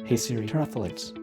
Hey Siri, turn off the lights.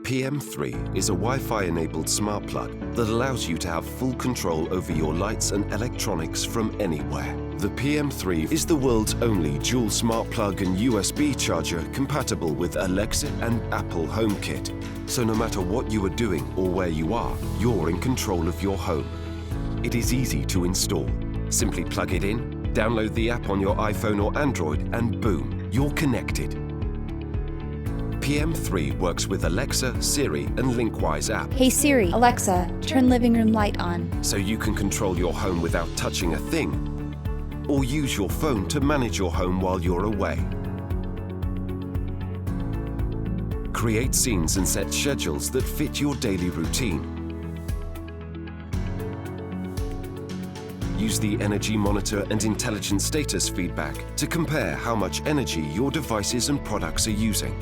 PM3 is a Wi-Fi-enabled smart plug that allows you to have full control over your lights and electronics from anywhere. The PM3 is the world's only dual smart plug and USB charger compatible with Alexa and Apple HomeKit. So no matter what you are doing or where you are, you're in control of your home. It is easy to install. Simply plug it in, download the app on your iPhone or Android, and boom, you're connected. PM3 works with Alexa, Siri, and Linkwise app. Hey Siri, Alexa, turn living room light on. So you can control your home without touching a thing, or use your phone to manage your home while you're away. Create scenes and set schedules that fit your daily routine. Use the energy monitor and intelligent status feedback to compare how much energy your devices and products are using.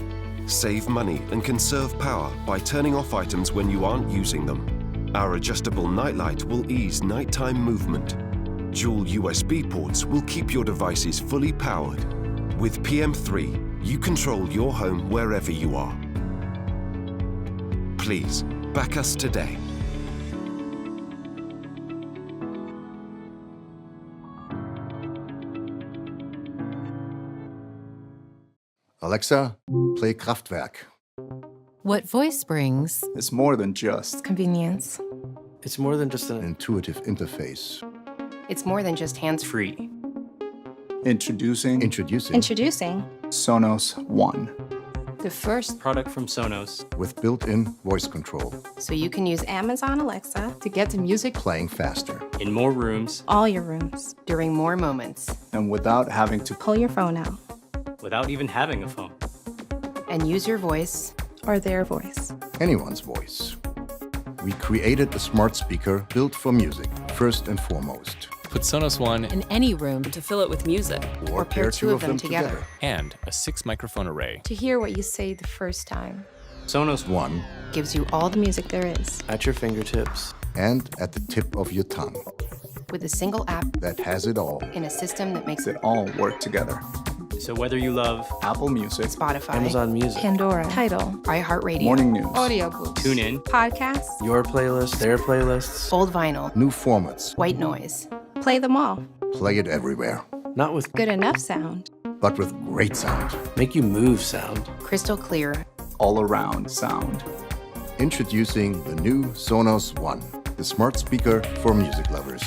Save money and conserve power by turning off items when you aren't using them. Our adjustable nightlight will ease nighttime movement. Dual USB ports will keep your devices fully powered. With PM3, you control your home wherever you are. Please, back us today. Alexa, play Kraftwerk. What voice brings It's more than just convenience. It's more than just An intuitive interface. It's more than just hands-free. introducing Introducing Sonos One. The first product from Sonos. with built-in voice control, so you can use Amazon Alexa to get to music playing faster. In more rooms, all your rooms during more moments And without having to pull your phone out without even having a phone. and use your voice Or their voice. Anyone's voice. We created a smart speaker built for music, first and foremost. Put Sonos One in any room to fill it with music. Or pair two of them together. and a 6-microphone array. To hear what you say the first time. Sonos One, gives you all the music there is at your fingertips. and at the tip of your tongue. with a single app That has it all. in a system that makes It all work together. So whether you love Apple Music, Spotify, Amazon Music, Pandora. Tidal. iHeartRadio, Morning News, Audiobooks. TuneIn, Podcasts. your playlist, their playlists, old vinyl, New formats. white noise. Play them all. Play it everywhere. not with Good enough sound. But with great sound. make you move sound. Crystal clear. all around sound. Introducing the new Sonos One, the smart speaker for music lovers.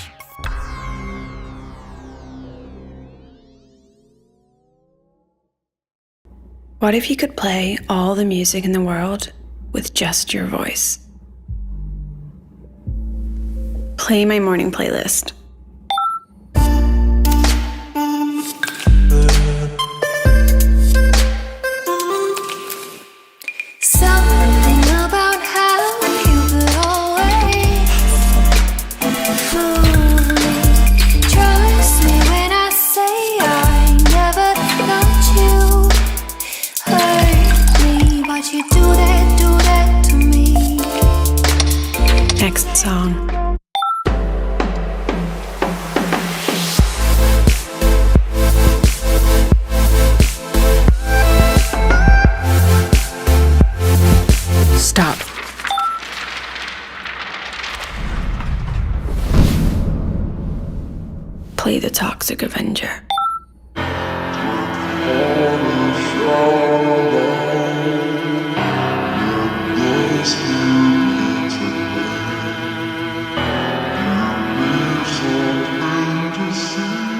What if you could play all the music in the world with just your voice? Play my morning playlist. Something about how you could always move me. Trust me when I say I never got you. Hurt me, but you do that to me. Next song. Stop. Play the Toxic Avenger.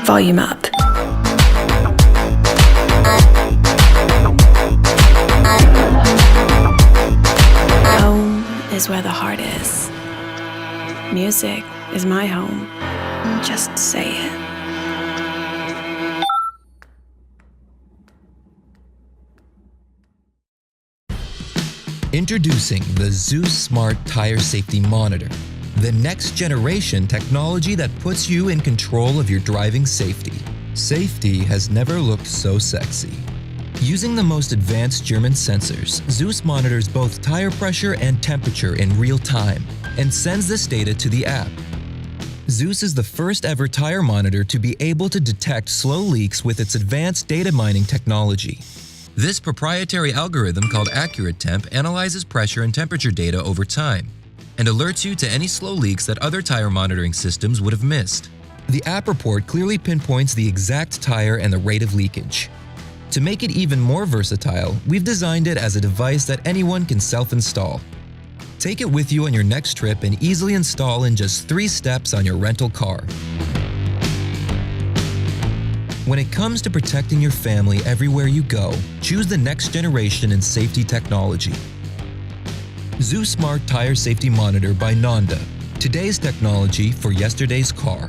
Volume up. Home is where the heart is. Music is my home. Just say it. Introducing the Zeus Smart Tire Safety Monitor, the next generation technology that puts you in control of your driving safety. Safety has never looked so sexy. Using the most advanced German sensors, Zeus monitors both tire pressure and temperature in real time and sends this data to the app. Zeus is the first ever tire monitor to be able to detect slow leaks with its advanced data mining technology. This proprietary algorithm called AccurateTemp analyzes pressure and temperature data over time and alerts you to any slow leaks that other tire monitoring systems would have missed. The app report clearly pinpoints the exact tire and the rate of leakage. To make it even more versatile, we've designed it as a device that anyone can self-install. Take it with you on your next trip and easily install in just 3 steps on your rental car. When it comes to protecting your family everywhere you go, choose the next generation in safety technology. Zeus Smart Tire Safety Monitor by Nonda. Today's technology for yesterday's car.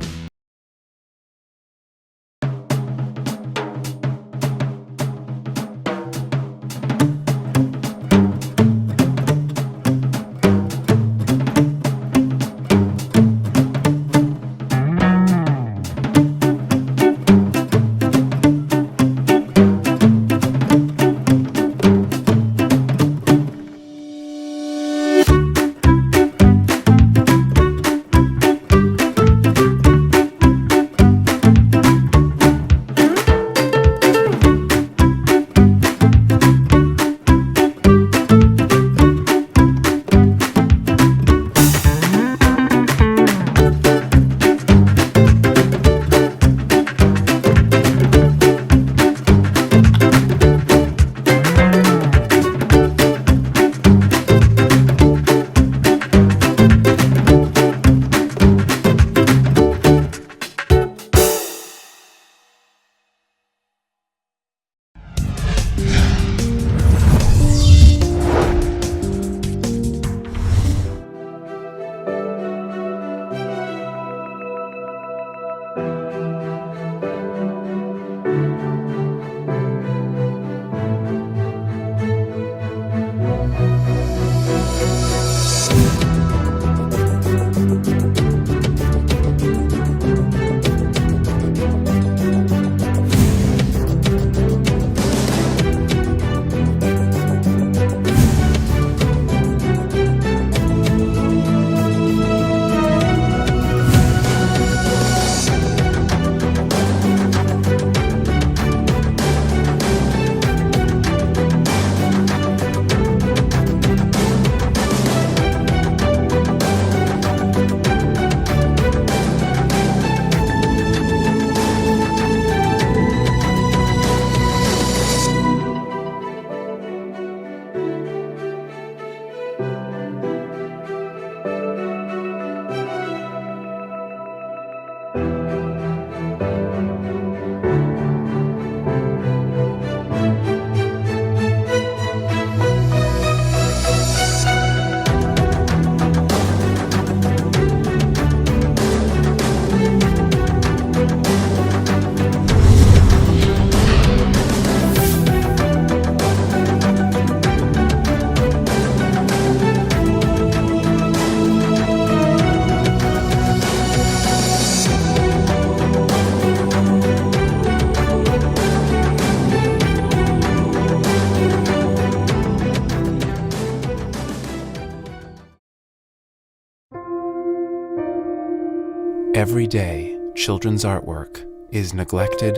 Every day, children's artwork is neglected,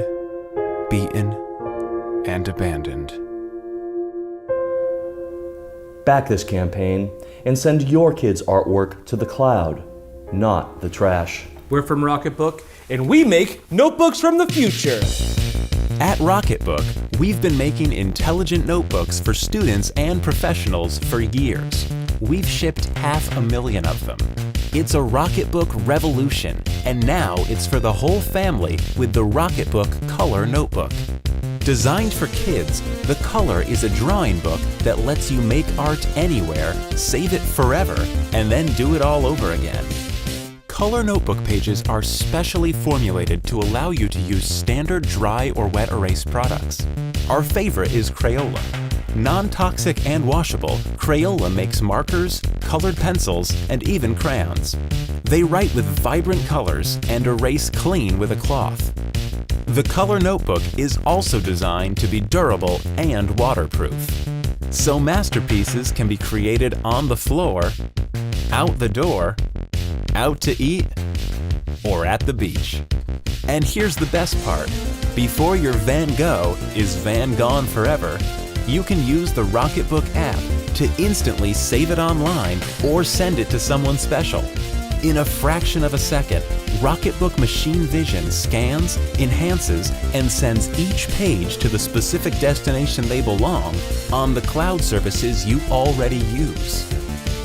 beaten, and abandoned. Back this campaign and send your kids' artwork to the cloud, not the trash. We're from Rocketbook, and we make notebooks from the future. At Rocketbook, we've been making intelligent notebooks for students and professionals for years. We've shipped 500,000 of them. It's a Rocketbook revolution, and now it's for the whole family with the Rocketbook Color Notebook. Designed for kids, the Color is a drawing book that lets you make art anywhere, save it forever, and then do it all over again. Color notebook pages are specially formulated to allow you to use standard dry or wet erase products. Our favorite is Crayola. Non-toxic and washable, Crayola makes markers, colored pencils, and even crayons. They write with vibrant colors and erase clean with a cloth. The Color Notebook is also designed to be durable and waterproof. So masterpieces can be created on the floor, out the door, out to eat, or at the beach. And here's the best part. Before your Van Gogh is Van Gone forever, you can use the Rocketbook app to instantly save it online or send it to someone special. In a fraction of a second, Rocketbook Machine Vision scans, enhances, and sends each page to the specific destination they belong on the cloud services you already use.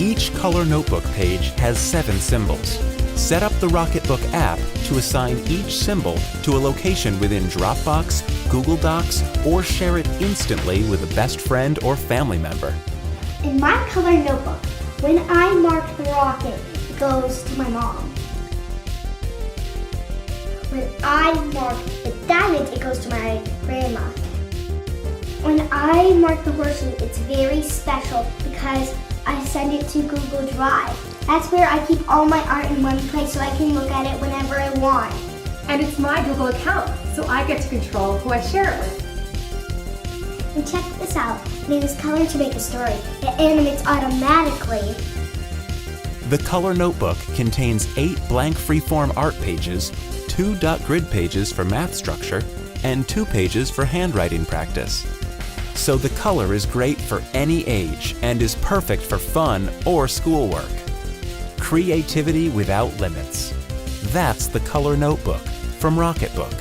Each color notebook page has 7 symbols. Set up the Rocketbook app to assign each symbol to a location within Dropbox, Google Docs, or share it instantly with a best friend or family member. In my color notebook, when I mark the rocket, it goes to my mom. When I mark the diamond, it goes to my grandma. When I mark the horseshoe, it's very special because I send it to Google Drive. That's where I keep all my art in one place so I can look at it whenever I want. And it's my Google account, so I get to control who I share it with. And check this out. I use color to make a story. It animates automatically. The Color Notebook contains 8 blank freeform art pages, 2 dot grid pages for math structure, and 2 pages for handwriting practice. So the color is great for any age and is perfect for fun or schoolwork. Creativity without limits. That's the Color Notebook from Rocketbook.